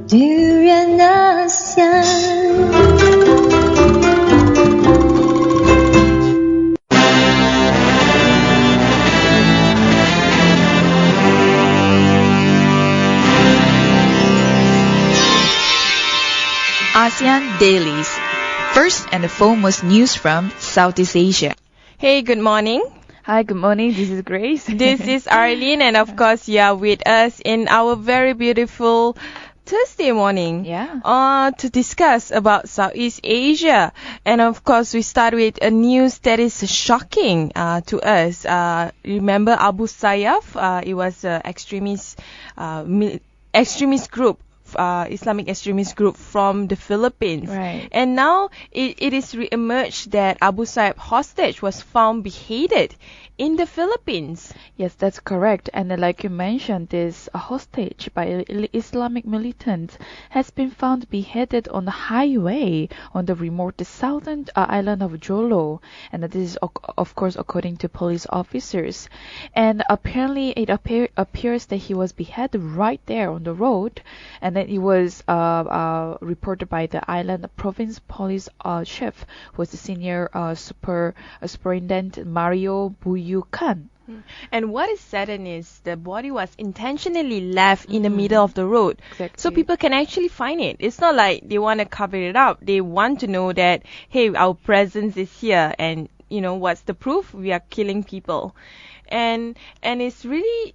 Durian ASEAN. ASEAN Dailies. First and the foremost news from Southeast Asia. Hey, good morning. Hi, good morning. This is Grace. This is Arlene, and of course, you are with us in our very beautiful Thursday morning. To discuss about Southeast Asia. And of course, we start with a news that is shocking to us. Remember Abu Sayyaf? It was an extremist group. Islamic extremist group from the Philippines. Right. And now it is re-emerged that Abu Sayyaf hostage was found beheaded in the Philippines. Yes, that's correct. And like you mentioned, this hostage by Islamic militants has been found beheaded on the highway on the remote southern island of Jolo. And this is, of course, according to police officers. And apparently it appears that he was beheaded right there on the road. And then it was reported by the island province police chief, who was the senior superintendent Mario Buyukan. And what is saddened is the body was intentionally left in the middle of the road. Exactly. So people can actually find it. It's not like they want to cover it up. They want to know that, hey, our presence is here, and you know what's the proof? We are killing people. And it's really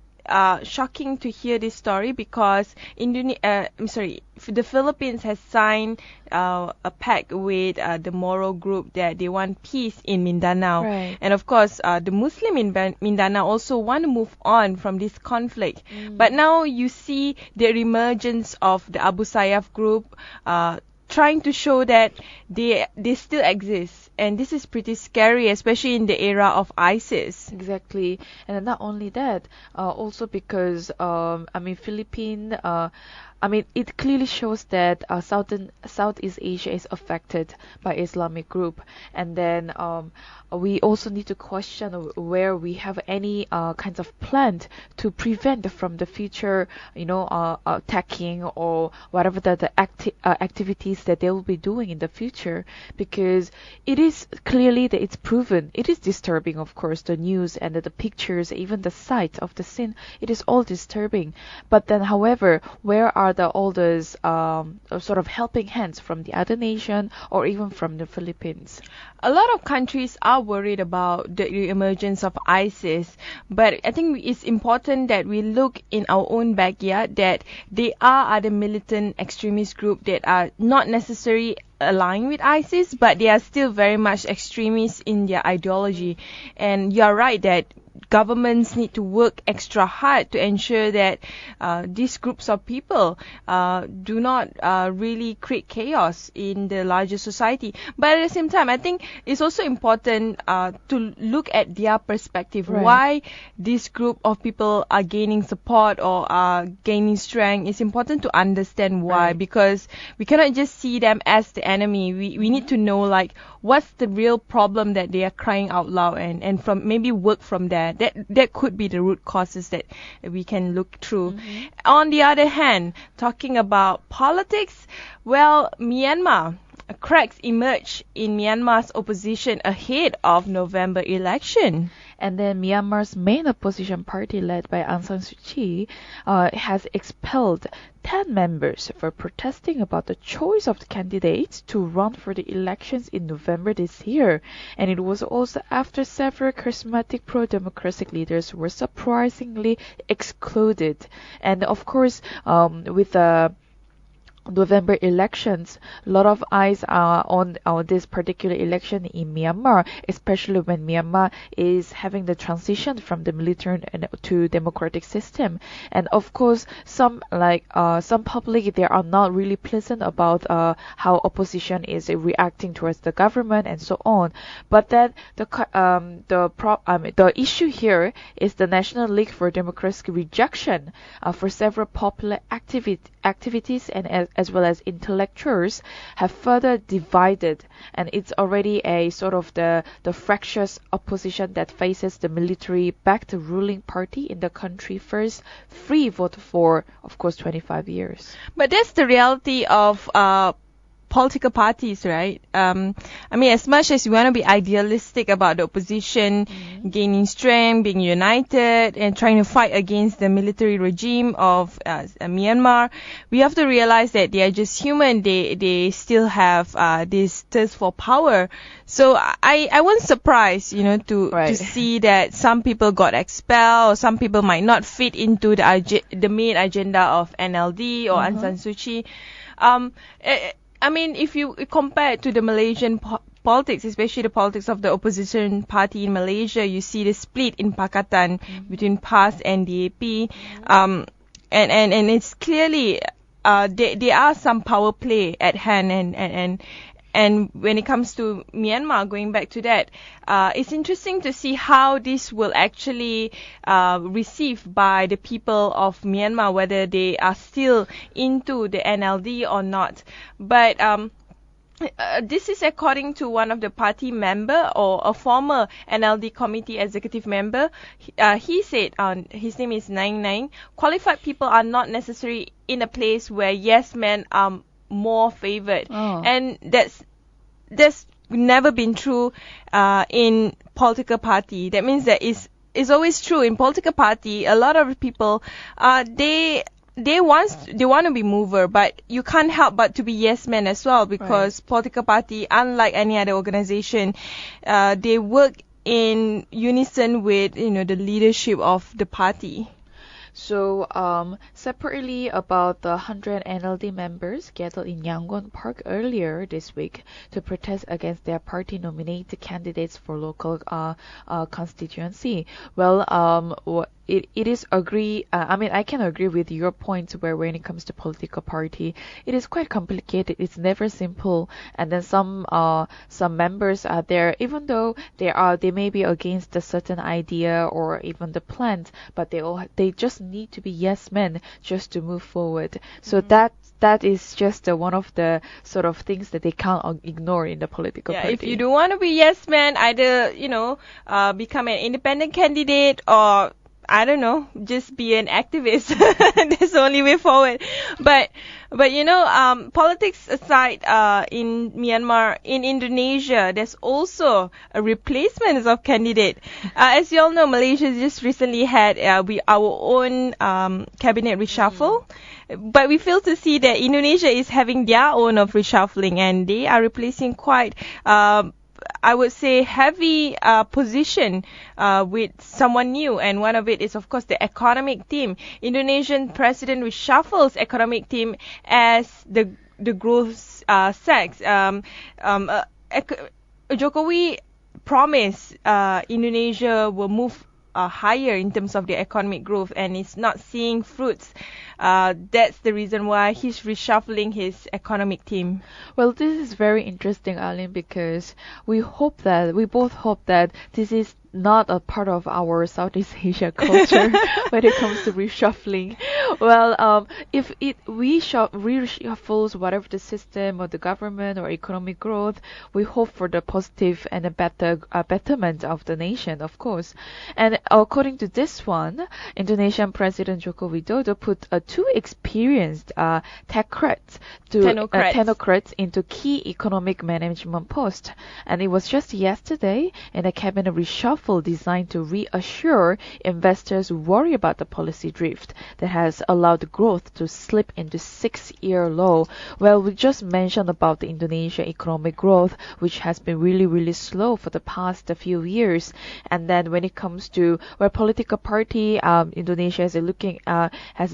shocking to hear this story because the Philippines has signed a pact with the Moro group that they want peace in Mindanao. Right. And of course, the Muslim in Mindanao also want to move on from this conflict. But now you see the emergence of the Abu Sayyaf group trying to show that they still exist, and this is pretty scary, especially in the era of ISIS. Exactly. And not only that, also because Philippines, it clearly shows that Southeast Asia is affected by Islamic group. And then we also need to question where we have any kinds of plan to prevent from the future, attacking or whatever the activities that they will be doing in the future, because it is clearly that it's proven. It is disturbing, of course, the news and the pictures, even the sight of the scene. It is all disturbing. But then, however, where are all those sort of helping hands from the other nation or even from the Philippines? A lot of countries are worried about the emergence of ISIS, but I think it's important that we look in our own backyard that there are other militant extremist groups that are not necessarily aligned with ISIS, but they are still very much extremists in their ideology. And you are right that governments need to work extra hard to ensure that these groups of people do not really create chaos in the larger society. But at the same time, I think it's also important to look at their perspective. Right. Why this group of people are gaining support or are gaining strength. It's important to understand why, Right. because we cannot just see them as the enemy. We need to know what's the real problem that they are crying out loud, and from maybe work from there. That could be the root causes that we can look through. On the other hand, talking about politics, well, Myanmar. Cracks emerge in Myanmar's opposition ahead of November election. And then Myanmar's main opposition party, led by Aung San Suu Kyi, has expelled 10 members for protesting about the choice of the candidates to run for the elections in November this year. And it was also after several charismatic pro-democratic leaders were surprisingly excluded. And of course, with the November elections, a lot of eyes are on this particular election in Myanmar, especially when Myanmar is having the transition from the military to democratic system. And of course, some public, they are not really pleasant about how opposition is reacting towards the government and so on. But then the issue here is the National League for Democracy rejection for several popular activities and as well as intellectuals have further divided, and it's already a sort of the fractious opposition that faces the military-backed ruling party in the country first free vote for, of course, 25 years. But that's the reality of political parties, right? I mean, as much as we want to be idealistic about the opposition gaining strength, being united, and trying to fight against the military regime of Myanmar, we have to realize that they are just human. They still have this thirst for power. So I wasn't surprised, to see that some people got expelled, or some people might not fit into the main agenda of NLD or Aung San Suu Kyi. I mean, if you compare it to the Malaysian politics, especially the politics of the opposition party in Malaysia, you see the split in Pakatan between PAS and DAP. And it's clearly there are some power play at hand, and when it comes to Myanmar, going back to that, it's interesting to see how this will actually received by the people of Myanmar, whether they are still into the NLD or not. But this is according to one of the party member, or a former NLD committee executive member. He said, his name is 99, qualified people are not necessarily in a place where yes men are more favored. And that's never been true in political party. That means that it's always true in political party. A lot of people they want to be mover, but you can't help but to be yes men as well, because political party, unlike any other organization, they work in unison with the leadership of the party. So, separately about the 100 NLD members gathered in Yangon Park earlier this week to protest against their party-nominated candidates for local constituency. Well, it is agree. I mean, I can agree with your points where when it comes to political party, it is quite complicated. It's never simple. And then some members are there, even though they may be against a certain idea or even the plans, but they just need to be yes men just to move forward. So that is just one of the sort of things that they can't ignore in the political party. If you don't want to be yes man, either become an independent candidate, or I don't know, just be an activist. That's the only way forward. But politics aside, in Myanmar, in Indonesia, there's also a replacement of candidate. As you all know, Malaysia just recently had our own cabinet reshuffle. But we fail to see that Indonesia is having their own of reshuffling, and they are replacing quite I would say heavy position with someone new, and one of it is of course the economic team. Indonesian president reshuffles economic team as the growth sex. Jokowi promised Indonesia will move higher in terms of the economic growth, and it's not seeing fruits. That's the reason why he's reshuffling his economic team. Well, this is very interesting, Arlene, because we both hope that this is not a part of our Southeast Asia culture when it comes to reshuffling. Well, if it reshuffles whatever the system or the government or economic growth, we hope for the positive and a betterment of the nation, of course. And according to this one, Indonesian President Joko Widodo put two experienced technocrats into key economic management posts, and it was just yesterday in a cabinet reshuffle designed to reassure investors who worry about the policy drift that has allowed growth to slip into 6-year low. Well, we just mentioned about the Indonesia economic growth, which has been really, really slow for the past few years. And then when it comes to where political party, Indonesia has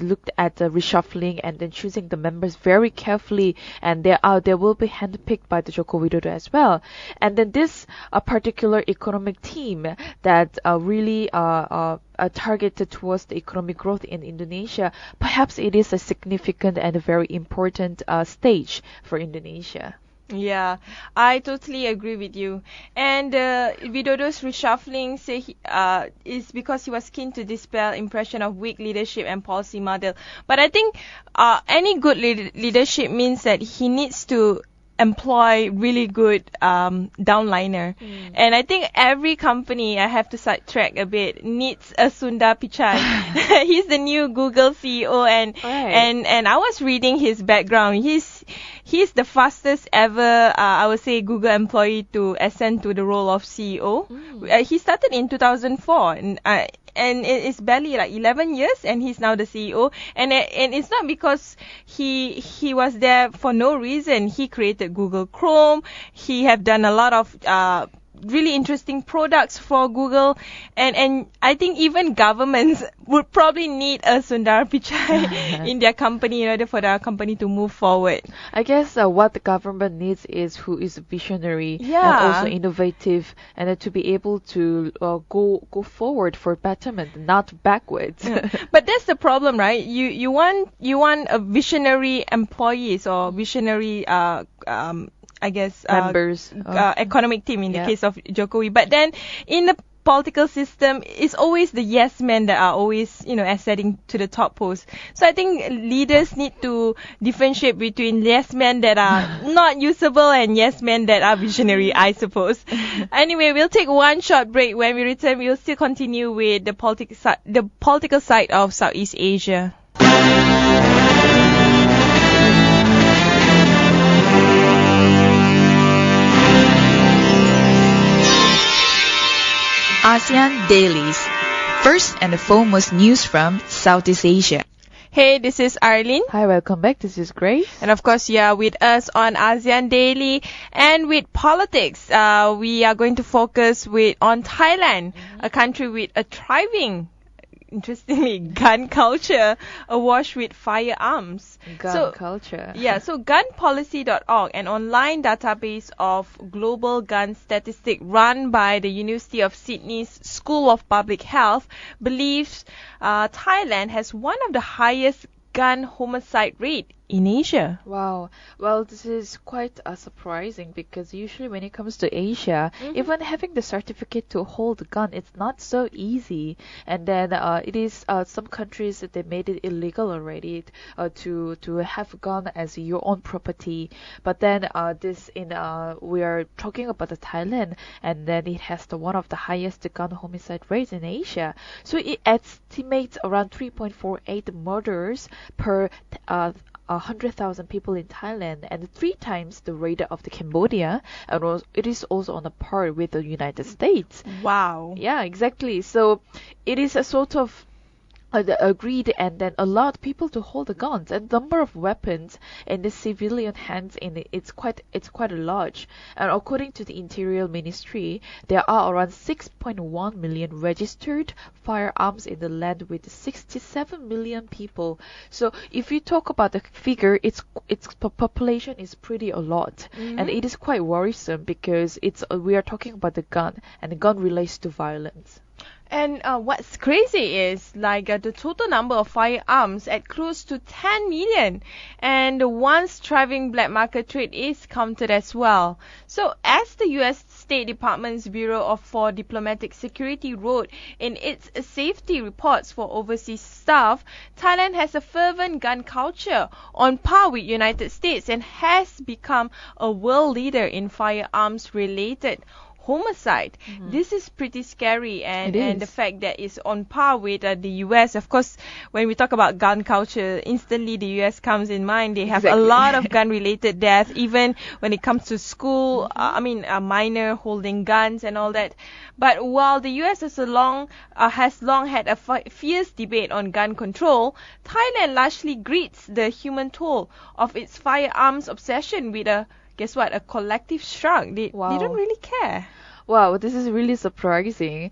looked at the reshuffling and then choosing the members very carefully, and they will be handpicked by the Joko Widodo as well. And then this particular economic team that really targeted towards the economic growth in Indonesia, perhaps it is a significant and a very important stage for Indonesia. Yeah, I totally agree with you. And Widodo's reshuffling is because he was keen to dispel impression of weak leadership and policy model. But I think any good leadership means that he needs to employ really good downliner. And I think every company, I have to sidetrack a bit, needs a Sundar Pichai. He's the new Google CEO, and Right. and I was reading his background. He's the fastest ever, I would say, Google employee to ascend to the role of CEO. He started in 2004, and it's barely like 11 years, and he's now the CEO. And it's not because he was there for no reason. He created Google Chrome. He have done a lot of really interesting products for Google, and I think even governments would probably need a Sundar Pichai in their company in order for their company to move forward. I guess what the government needs is who is visionary and Yeah. also innovative, and to be able to go forward for betterment, not backwards. But that's the problem, right? You want a visionary employees or visionary I guess Members. economic team in the Yeah. case of Jokowi. But then in the political system, it's always the yes men that are always, ascending to the top post. So I think leaders need to differentiate between yes men that are not usable and yes men that are visionary, I suppose. Anyway, we'll take one short break. When we return, we'll still continue with the political side of Southeast Asia. ASEAN Dailies. First and the foremost news from Southeast Asia. Hey, this is Arlene. Hi, welcome back. This is Grace. And of course, you are with us on ASEAN Daily. And with politics, we are going to focus on Thailand, a country with a thriving, interestingly, gun culture, awash with firearms. Gun culture. Yeah, so gunpolicy.org, an online database of global gun statistics run by the University of Sydney's School of Public Health, believes Thailand has one of the highest gun homicide rate in Asia. Wow. Well, this is quite surprising because usually when it comes to Asia, even having the certificate to hold a gun, it's not so easy. And then it is some countries that they made it illegal already to have a gun as your own property. But then we are talking about the Thailand, and then it has one of the highest gun homicide rates in Asia. So it estimates around 3.48 murders per 100,000 people in Thailand, and 3 times the rate of the Cambodia, and it is also on a par with the United States. Wow. Yeah, exactly. So it is a sort of agreed, and then allowed people to hold the guns, and number of weapons in the civilian hands it's quite large. And according to the Interior Ministry, there are around 6.1 million registered firearms in the land with 67 million people. So if you talk about the figure, its population is pretty a lot, and it is quite worrisome because we are talking about the gun, and the gun relates to violence. And what's crazy is the total number of firearms at close to 10 million, and the once thriving black market trade is counted as well. So as the US State Department's Bureau for Diplomatic Security wrote in its safety reports for overseas staff, Thailand has a fervent gun culture on par with United States and has become a world leader in firearms related homicide. This is pretty scary, and the fact that it's on par with the US. Of course, when we talk about gun culture, instantly the US comes in mind. They have a lot of gun related deaths, even when it comes to school, a minor holding guns and all that. But while the US has long had a fierce debate on gun control, Thailand largely greets the human toll of its firearms obsession with a collective shrug. They don't really care. Wow, this is really surprising.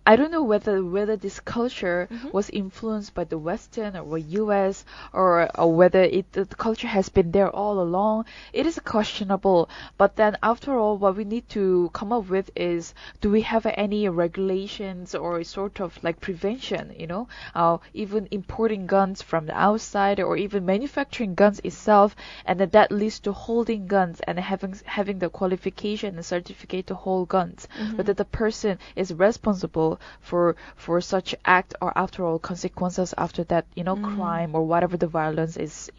I don't know whether this culture was influenced by the Western or US, or whether the culture has been there all along. It is questionable. But then after all, what we need to come up with is, do we have any regulations or sort of like prevention, even importing guns from the outside, or even manufacturing guns itself, and then that leads to holding guns and having the qualification and certificate to hold guns, whether the person is responsible for such act, or after all consequences after that crime or whatever the violence is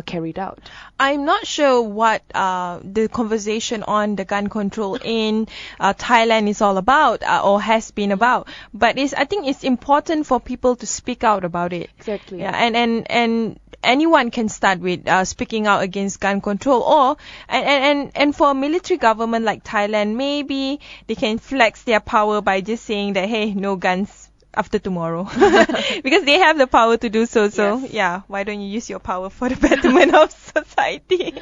carried out. I'm not sure what the conversation on the gun control in Thailand is all about, or has been about, but I think it's important for people to speak out about it. Exactly. Yeah, and anyone can start with speaking out against gun control, or and for a military government like Thailand, maybe they can flex their power by just saying that, hey, no guns after tomorrow, because they have the power to do so. So Yes. yeah, why don't you use your power for the betterment of society?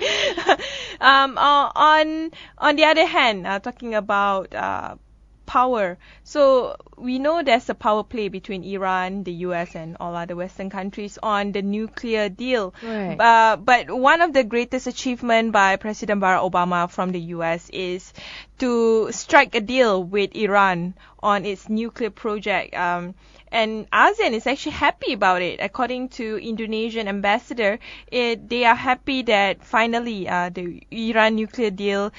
On the other hand, talking about power. So we know there's a power play between Iran, the US, and all other Western countries on the nuclear deal. Right. But one of the greatest achievement by President Barack Obama from the US is to strike a deal with Iran on its nuclear project. And ASEAN is actually happy about it. According to Indonesian ambassador, they are happy that finally the Iran nuclear deal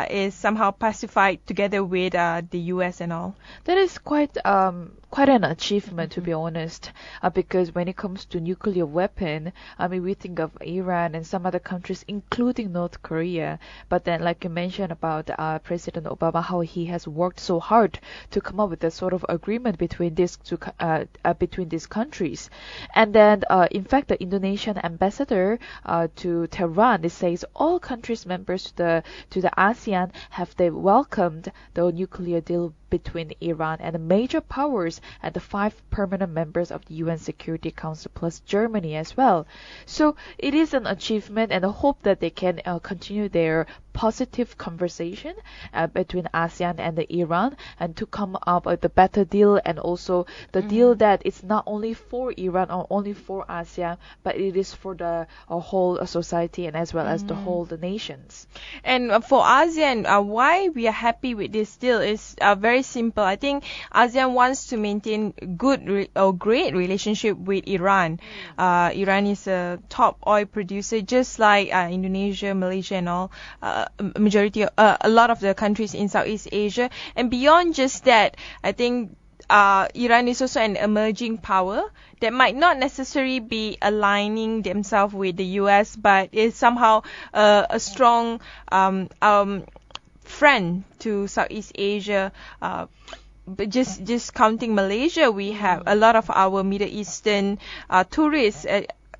is somehow pacified together with the US and all. That is quite an achievement, to be honest, because when it comes to nuclear weapon, I mean, we think of Iran and some other countries, including North Korea. But then, like you mentioned about President Obama, how he has worked so hard to come up with a sort of agreement between these countries. And then, in fact, the Indonesian ambassador to Tehran, it says all countries members to the ASEAN have they welcomed the nuclear deal between Iran and the major powers and the 5 permanent members of the UN Security Council plus Germany as well. So it is an achievement, and I hope that they can continue their positive conversation between ASEAN and the Iran, and to come up with a better deal, and also the deal that it's not only for Iran or only for ASEAN, but it is for the whole society and as well as the whole the nations. And for ASEAN, why we are happy with this deal is very simple. I think ASEAN wants to maintain good or great relationship with Iran. Iran is a top oil producer, just like Indonesia, Malaysia, and all. A lot of the countries in Southeast Asia. And beyond just that, I think Iran is also an emerging power that might not necessarily be aligning themselves with the US, but is somehow a strong friend to Southeast Asia. But just counting Malaysia, we have a lot of our Middle Eastern tourists.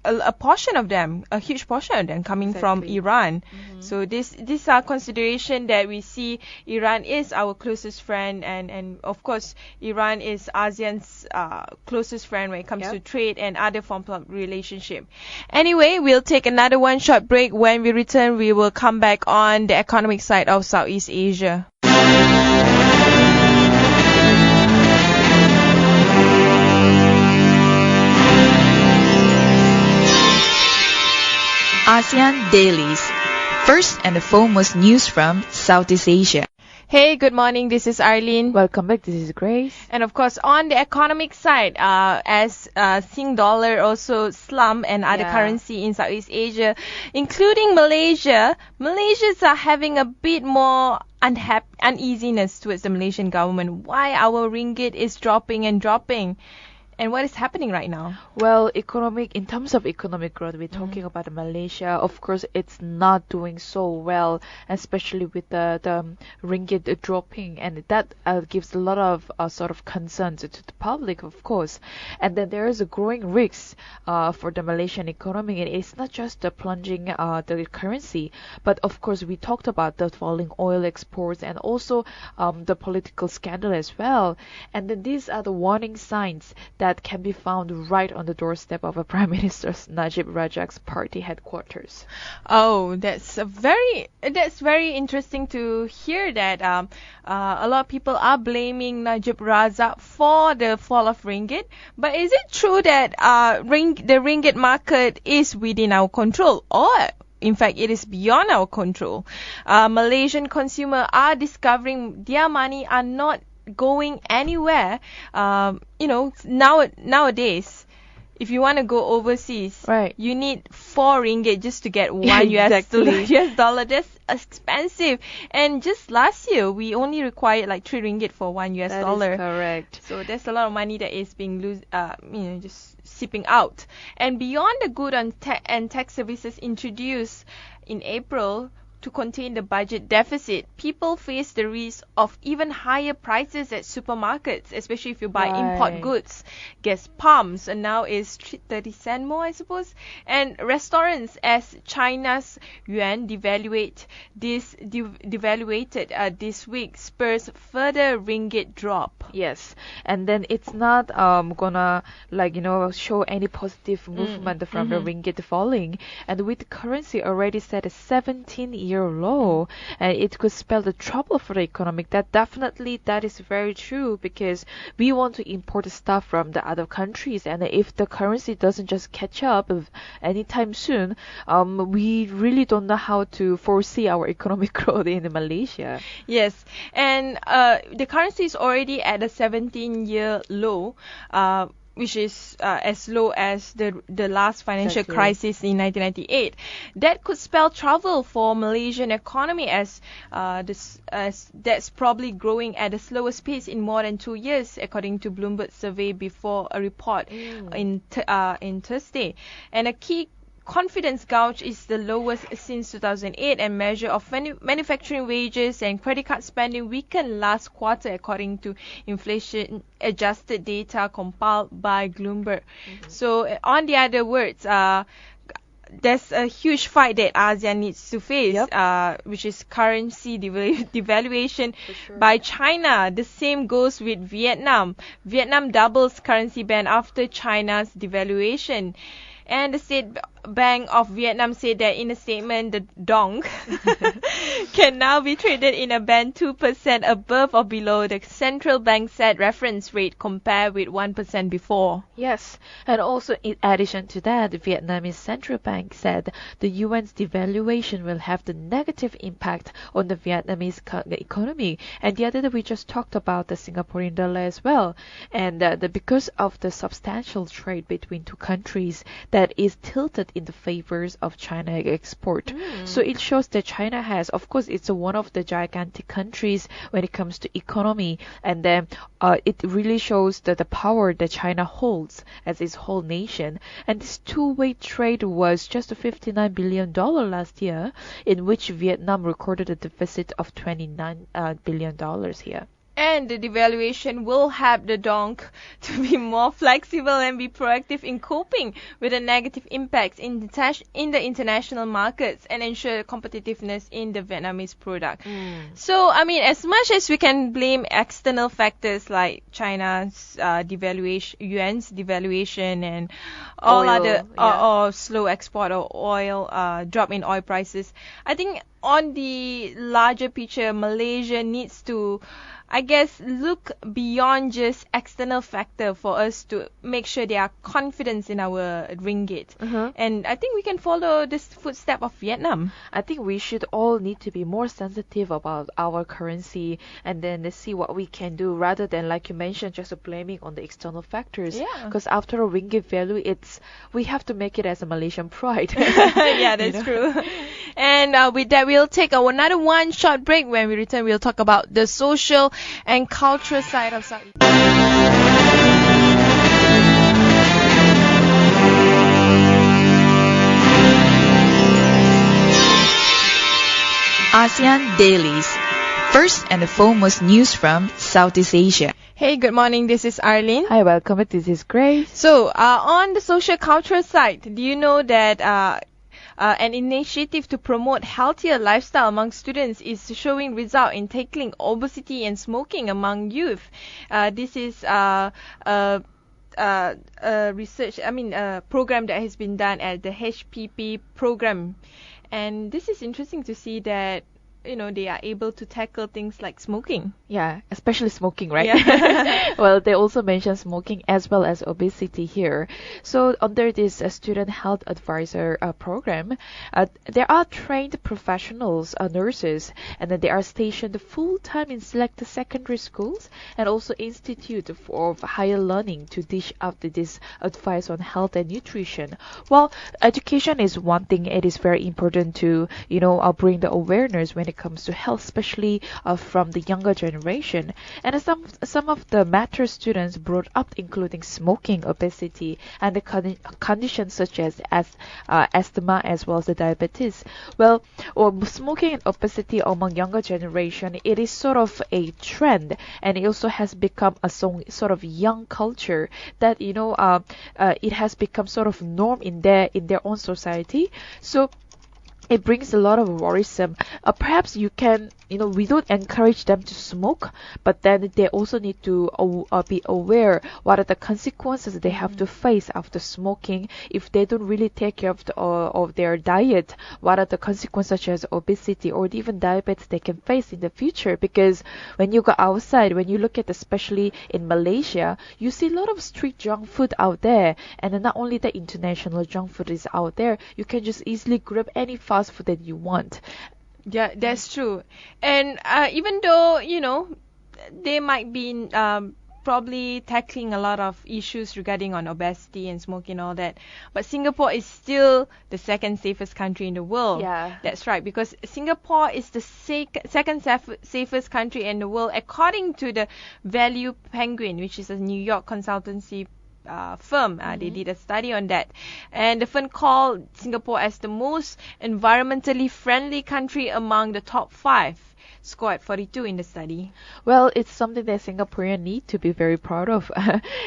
A portion of them, a huge portion of them coming from Iran. So these are consideration that we see. Iran is our closest friend, and of course Iran is ASEAN's closest friend when it comes to trade and other forms of relationship. Anyway, we'll take another one short break. When we return, we will come back on the economic side of Southeast Asia. ASEAN Dailies. First and the foremost news from Southeast Asia. Hey, good morning. This is Arlene. Welcome back. This is Grace. And of course, on the economic side, as Sing dollar also slump and other currency in Southeast Asia, including Malaysia, Malaysians are having a bit more uneasiness towards the Malaysian government. Why our ringgit is dropping and dropping? And what is happening right now? Well, in terms of economic growth, we're talking about Malaysia. Of course, it's not doing so well, especially with the ringgit dropping, and that gives a lot of sort of concerns to the public, of course. And then there is a growing risk for the Malaysian economy, and it's not just the plunging the currency, but of course we talked about the falling oil exports and also the political scandal as well. And then these are the warning signs that that can be found right on the doorstep of a Prime Minister Najib Rajak's party headquarters. Oh, that's very interesting to hear that a lot of people are blaming Najib Razak for the fall of ringgit. But is it true that the ringgit market is within our control, or in fact it is beyond our control? Malaysian consumers are discovering their money are not going anywhere. Nowadays, if you want to go overseas, Right. you need 4 ringgit just to get 1 Yeah, exactly. US dollar. That's expensive. And just last year, we only required like 3 ringgit for 1 US That dollar. is correct. So there's a lot of money that is being just sipping out. And beyond the good and tax services introduced in April to contain the budget deficit, people face the risk of even higher prices at supermarkets, especially if you buy import Right. goods. Gas pumps and now is 30 cent more, I suppose. And restaurants, as China's yuan devaluated this week, spurs further ringgit drop. Yes, and then it's not gonna show any positive movement from the ringgit falling, and with the currency already set a 17-year low, and it could spell the trouble for the economy. That is very true, because we want to import stuff from the other countries, and if the currency doesn't just catch up anytime soon, we really don't know how to foresee our economic growth in Malaysia. Yes, and the currency is already at a 17-year low, which is as low as the last financial Exactly. crisis in 1998. That could spell trouble for Malaysian economy, as that's probably growing at the slowest pace in more than 2 years, according to Bloomberg survey before a report in Thursday. And a key confidence gauge is the lowest since 2008, and measure of manufacturing wages and credit card spending weakened last quarter, according to inflation adjusted data compiled by Bloomberg. So on the other words, there's a huge fight that ASEAN needs to face, which is currency devaluation by China. The same goes with Vietnam. Vietnam doubles currency ban after China's devaluation. And the State Bank of Vietnam said that in a statement, the dong can now be traded in a band 2% above or below the central bank set reference rate, compared with 1% before. Yes, and also in addition to that, the Vietnamese central bank said the yuan's devaluation will have the negative impact on the Vietnamese economy. And the other day we just talked about the Singaporean dollar as well, and because of the substantial trade between two countries, that is tilted in the favors of China export. So it shows that China has, of course, it's one of the gigantic countries when it comes to economy, and then it really shows that the power that China holds as its whole nation. And this two-way trade was just $59 billion last year, in which Vietnam recorded a deficit of $29 billion here. And the devaluation will help the dong to be more flexible and be proactive in coping with the negative impacts in the international markets, and ensure competitiveness in the Vietnamese product. So, I mean, as much as we can blame external factors like China's yuan's devaluation and all Oil, other yeah. or slow export of oil, drop in oil prices, I think on the larger picture, Malaysia needs to, I guess, look beyond just external factor for us to make sure there are confidence in our ringgit. And I think we can follow this footstep of Vietnam. I think we should all need to be more sensitive about our currency, and then let's see what we can do, rather than, like you mentioned, just blaming on the external factors. Yeah. Because after a ringgit value, we have to make it as a Malaysian pride. Yeah, that's true. And with that, we'll take another one short break. When we return, we'll talk about the social and cultural side of Southeast Asia. ASEAN Dailies. First and the foremost news from Southeast Asia. Hey, good morning. This is Arlene. Hi, welcome. This is Grace. So, on the social cultural side, do you know that an initiative to promote healthier lifestyle among students is showing result in tackling obesity and smoking among youth? This is a research, a program that has been done at the HPP program. And this is interesting to see that, they are able to tackle things like smoking. Yeah, especially smoking, right? Yeah. Well, they also mention smoking as well as obesity here. So under this student health advisor program, there are trained professionals, nurses, and then they are stationed full-time in selected secondary schools and also institute for higher learning to dish out this advice on health and nutrition. Well, education is one thing. It is very important to, bring the awareness when it comes to health, especially from the younger generation. And some of the mature students brought up including smoking, obesity, and the conditions such as asthma as well as the diabetes. Well, smoking and obesity among younger generation, it is sort of a trend, and it also has become a sort of young culture that it has become sort of norm in their own society. So it brings a lot of worrisome. Perhaps you can, we don't encourage them to smoke, but then they also need to be aware what are the consequences they have to face after smoking. If they don't really take care of their diet, what are the consequences such as obesity or even diabetes they can face in the future? Because when you go outside, when you look at especially in Malaysia, you see a lot of street junk food out there, and then not only the international junk food is out there, you can just easily grab any fast food that you want. Yeah, that's true. And even though, they might be probably tackling a lot of issues regarding on obesity and smoking and all that, but Singapore is still the second safest country in the world. Yeah. That's right, because Singapore is the second safest country in the world according to the Value Penguin, which is a New York consultancy firm. They did a study on that, and the firm called Singapore as the most environmentally friendly country among the top 5, score at 42 in the study. Well, it's something that Singaporeans need to be very proud of.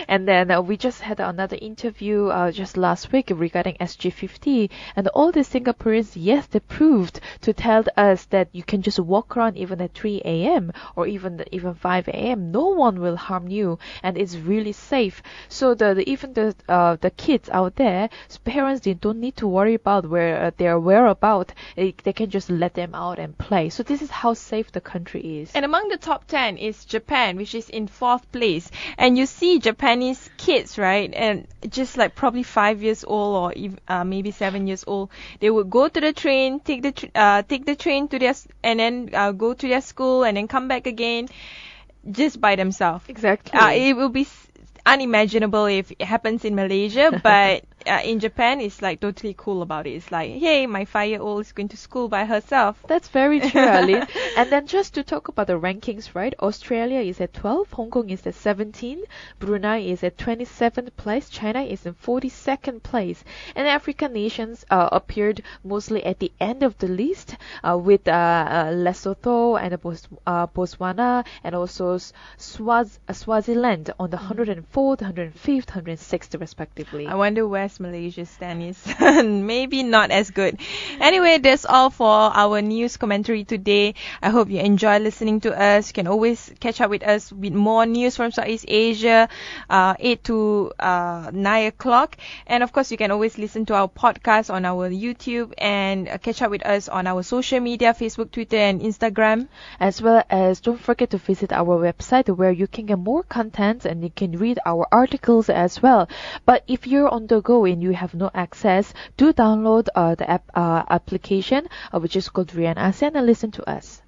And then we just had another interview just last week regarding SG50, and all the Singaporeans, yes, they proved to tell us that you can just walk around even at 3 a.m. or even 5 a.m. No one will harm you, and it's really safe. So even the kids out there, parents, they don't need to worry about where their whereabouts. They can just let them out and play. So this is how safe the country is. And among the top 10 is Japan, which is in 4th place. And you see Japanese kids, right? And just like probably 5 years old or even, maybe 7 years old, they would go to the train, take the train to their and then go to their school and then come back again, just by themselves. Exactly. It will be unimaginable if it happens in Malaysia, but in Japan, it's like totally cool about it. It's like, hey, my 5-year-old is going to school by herself. That's very true, Arlene. And then just to talk about the rankings, right? Australia is at 12, Hong Kong is at 17, Brunei is at 27th place, China is in 42nd place, and African nations appeared mostly at the end of the list with Lesotho and Botswana and also Swaziland on the 104th, 105th, 106th respectively. I wonder where Malaysia's stand is maybe not as good. Anyway, that's all for our news commentary today. I hope you enjoy listening to us. You can always catch up with us with more news from Southeast Asia, 8 to 9 o'clock. And of course, you can always listen to our podcast on our YouTube and catch up with us on our social media, Facebook, Twitter, and Instagram. As well as don't forget to visit our website where you can get more content and you can read our articles as well. But if you're on the go and you have no access, do download the application which is called ASEAN and listen to us.